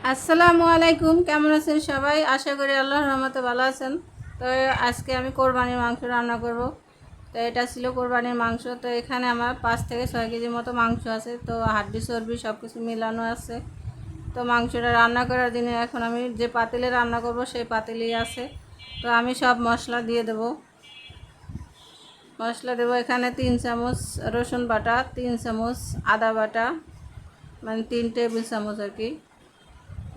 আসসালামু আলাইকুম, কেমন আছেন সবাই? আশা করি আল্লাহর রহমতে ভালো আছেন। তো আজকে আমি কোরবানির মাংস রান্না করব। তো এটা ছিল কোরবানির মাংস। তো এখানে আমার 5 থেকে 6 কেজি মতো মাংস আছে। তো হাড্ডি চর্বি সব কিছু মিলানো আছে। তো মাংসটা রান্না করার দিনে এখন আমি যে পাতিলে রান্না করব সেই পাতিলেই আছে। তো আমি সব মশলা দিয়ে দেব। মশলা দেবো এখানে 3 চামচ রসুন বাটা, 3 চামচ আদা বাটা, মানে 3 টেবিল চামচ আর কি।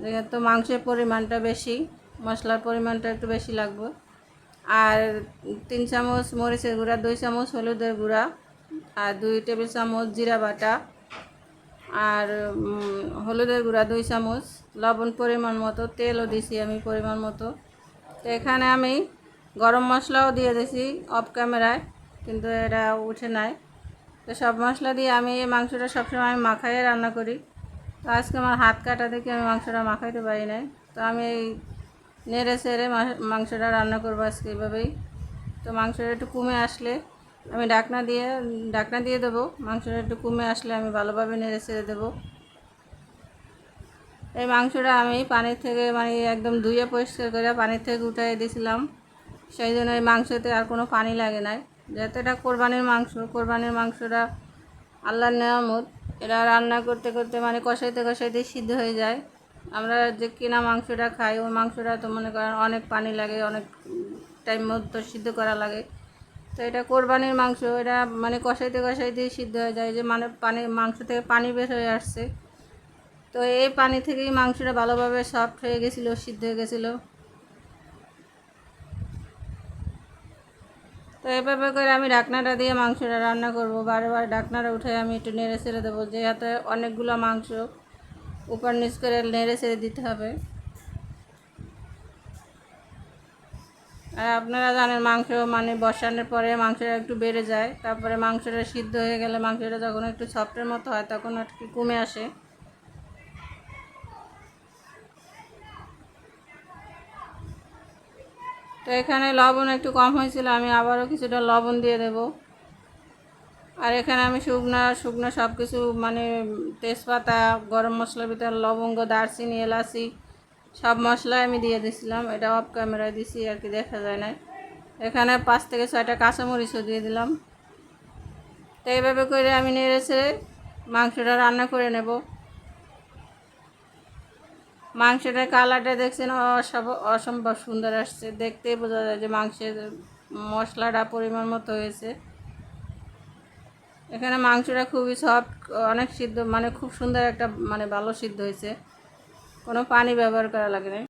যেহেতু মাংসের পরিমাণটা বেশি, মশলার পরিমাণটা একটু বেশি লাগবে। আর 3 চামচ মরিচের গুঁড়া, 2 চামচ হলুদের গুঁড়া, আর 2 টেবিল চামচ জিরা বাটা, আর হলুদের গুঁড়া 2 চামচ, লবণ পরিমাণ মতো, তেলও দিছি আমি পরিমাণ মতো। তো এখানে আমি গরম মশলাও দিয়ে দিছি অফ ক্যামেরায়, কিন্তু এটা উঠে নাই। তো সব মশলা দিয়ে আমি এই মাংসটা সবসময় আমি মাখাইয়ে রান্না করি। তো আজকে আমার হাত কাটা দেখে আমি মাংসটা মাখাইতে পারি নাই। তো আমি এই নেড়ে চেড়ে মাংসটা রান্না করবো আজকে এইভাবেই। তো মাংসটা একটু কমে আসলে আমি ঢাকনা দিয়ে দেবো। মাংসটা একটু কমে আসলে আমি ভালোভাবে নেড়ে চেড়ে দেবো। এই মাংসটা আমি পানির থেকে মানে একদম ধুয়ে পরিষ্কার করে পানির থেকে উঠাই দিয়েছিলাম। সেই জন্য এই মাংসতে আর কোনো পানি লাগে নাই। যেহেতু এটা কোরবানির মাংসটা আল্লাহর নেয়ামত। এটা রান্না করতে করতে মানে কষাইতে কষাইতে সিদ্ধ হয়ে যায়। আমরা যে কিনা মাংসটা খাই ওই মাংসটা তো মনে করেন অনেক পানি লাগে, অনেক টাইম মতো সিদ্ধ করা লাগে। তো এটা কোরবানির মাংস, এটা মানে কষাইতে কষাইতেই সিদ্ধ হয়ে যায়, যে মানে মাংস থেকে পানি বের হয়ে আসছে। তো এই পানি থেকেই মাংসটা ভালোভাবে সফট হয়ে গেছিলো, সিদ্ধ হয়ে গেছিলো। তো এভাবে করে আমি ঢাকনাটা দিয়ে মাংসটা রান্না করব। বারবার ঢাকনাটা উঠে আমি একটু নেড়ে ছেড়ে দেবো, যেহেতু অনেকগুলো মাংস উপর নিচ করে নেড়ে ছেড়ে দিতে হবে। আর আপনারা জানেন মাংস মানে বসানোর পরে মাংসটা একটু বেড়ে যায়, তারপরে মাংসটা সিদ্ধ হয়ে গেলে মাংসটা যখন একটু সফটের মতো হয় তখন আর কি কমে আসে। তো এখানে লবণ একটু কম হয়েছিল, আমি আবারও কিছুটা লবণ দিয়ে দেব। আর এখানে আমি শুকনো সব কিছু মানে তেজপাতা, গরম মশলার ভিতরে লবঙ্গ, দারচিনি, এলাচি সব মশলাই আমি দিয়ে দিয়েছিলাম। এটা অফ ক্যামেরায় দিছি আর কি, দেখা যায় না। এখানে 5 থেকে 6টা কাঁচামরিচও দিয়ে দিলাম। তো এইভাবে করে আমি নেড়ে ছেড়ে মাংসটা রান্না করে নেব। মাংসটার কালারটা দেখছেন অসম্ভব সুন্দর আসছে, দেখতেই বোঝা যায় যে মাংসের মশলাটা পরিমাণ মতো হয়েছে। এখানে মাংসটা খুবই সফট, অনেক সিদ্ধ, মানে খুব সুন্দর একটা মানে ভালো সিদ্ধ হয়েছে, কোনো পানি ব্যবহার করা লাগে না।